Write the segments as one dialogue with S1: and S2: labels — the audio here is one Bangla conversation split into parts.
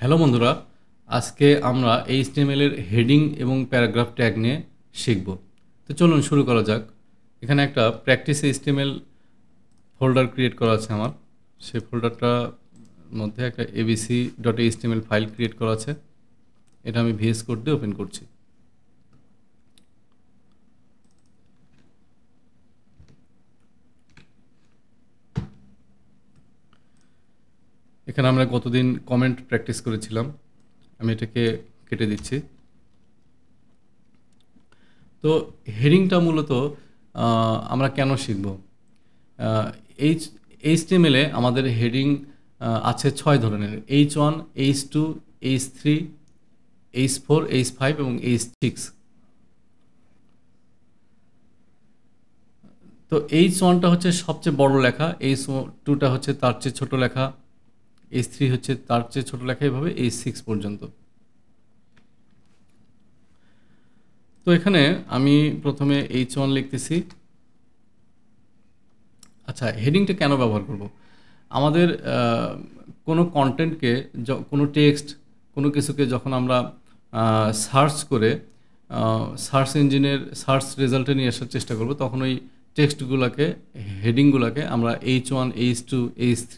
S1: হ্যালো বন্ধুরা, আজকে আমরা HTML এর হেডিং এবং প্যারাগ্রাফ ট্যাগ নিয়ে শিখব। তো চলুন শুরু করা যাক। এখানে একটা প্র্যাকটিস HTML ফোল্ডার ক্রিয়েট করা আছে আমার। সেই ফোল্ডারটার মধ্যে একটা abc.html ফাইল ক্রিয়েট করা আছে। এটা আমি VS কোড দিয়ে ওপেন করছি। এখানে আমরা গতদিন কমেন্ট প্র্যাকটিস করেছিলাম, আমি এটাকে কেটে দিচ্ছি। তো হেডিংটা মূলত আমরা কেন শিখব? HTML এ আমাদের হেডিং আছে 6 ধরনের: H1, H2, H3, H4, H5 এবং H6। তো H1টা হচ্ছে সবচেয়ে বড় লেখা, H2টা হচ্ছে তার চেয়ে ছোট লেখা, H3 হচ্ছে তার চেয়ে ছোট লেখা, এভাবে H6 পর্যন্ত। তো এখানে আমি প্রথমে H1 লিখতেছি। আচ্ছা, হেডিংটা কেন ব্যবহার করব? আমাদের কোনো কন্টেন্টকে, কোনো টেক্সট, কোনো কিছুকে যখন আমরা সার্চ করে সার্চ ইঞ্জিনের সার্চ রেজাল্টে নিয়ে আসার চেষ্টা করব, তখন ওই টেক্সটগুলোকে, হেডিংগুলোকে আমরা H1, H2, H3,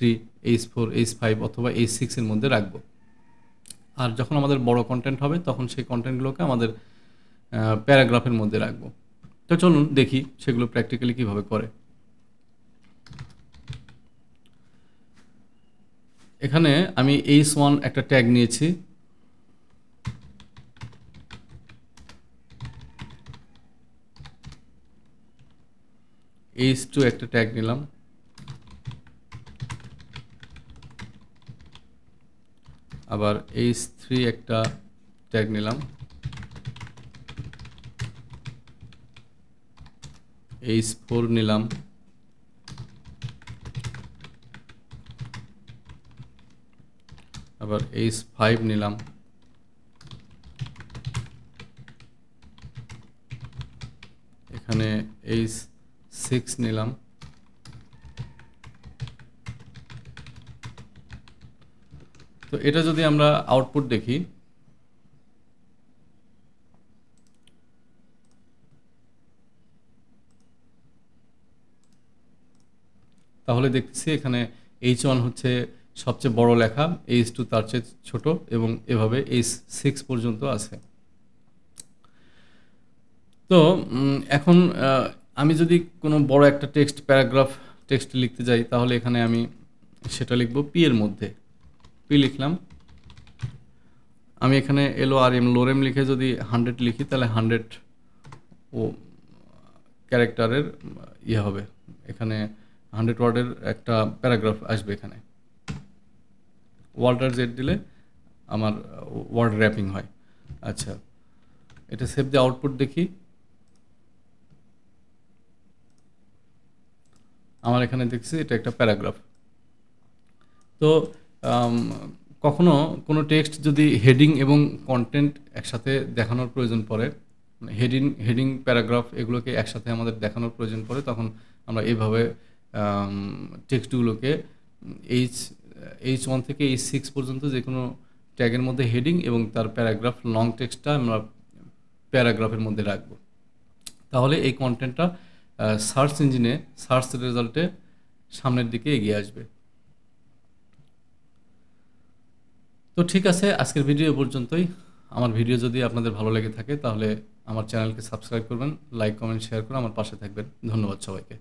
S1: H4, H5 অথবা H6 এর মধ্যে রাখব। আর যখন আমাদের বড় কন্টেন্ট হবে, তখন সেই কন্টেন্টগুলোকে আমাদের প্যারাগ্রাফের মধ্যে রাখব। তো চলুন দেখি সেগুলো প্র্যাকটিক্যালি কীভাবে করে। এখানে আমি H1 একটা ট্যাগ নিয়েছি। H2 একটা ট্যাগ নিলাম। আবার H3 একটা ট্যাগ নিলাম। H4 নিলাম। আবার H5 নিলাম। এখানে H6 নিলাম। তো এটা যদি আমরা আউটপুট দেখি, তাহলে দেখতেছি এখানে H1 হচ্ছে সবচেয়ে বড় লেখা, H2 তার চেয়ে ছোট, এবং এভাবে H6 পর্যন্ত আছে। তো এখন আমি যদি কোনো বড় একটা প্যারাগ্রাফ টেক্সট লিখতে যাই, তাহলে এখানে আমি সেটা লিখব P এর মধ্যে। P লিখলাম। আমি এখানে LORM লিখে যদি 100 লিখি, তাহলে 100 ও ক্যারেক্টারের হবে। এখানে 100 ওয়ার্ডের একটা প্যারাগ্রাফ আসবে। এখানে ওয়াল্টার জেড দিলে আমার ওয়ার্ড র্যাপিং হয়। আচ্ছা, এটা সেভ দিয়ে আউটপুট দেখি। আমার এখানে দেখছি এটা একটা প্যারাগ্রাফ। তো কখনো কোনো টেক্সট যদি হেডিং এবং কন্টেন্ট একসাথে দেখানোর প্রয়োজন পড়ে, হেডিং প্যারাগ্রাফ এগুলোকে একসাথে আমাদের দেখানোর প্রয়োজন পড়ে, তখন আমরা এইভাবে টেক্সটগুলোকে H1 থেকে H6 পর্যন্ত যে কোনো ট্যাগের মধ্যে হেডিং এবং তার প্যারাগ্রাফ, লং টেক্সটটা আমরা প্যারাগ্রাফের মধ্যে রাখব। তাহলে এই কন্টেন্টটা সার্চ ইঞ্জিনে, সার্চ রেজাল্টে সামনের দিকে এগিয়ে আসবে। তো ঠিক আছে, আজকের ভিডিও পর্যন্তই। আমার ভিডিও যদি আপনাদের ভালো লেগে থাকে, তাহলে আমার চ্যানেলকে সাবস্ক্রাইব করবেন, লাইক, কমেন্ট, শেয়ার করে আমার পাশে থাকবেন। ধন্যবাদ সবাইকে।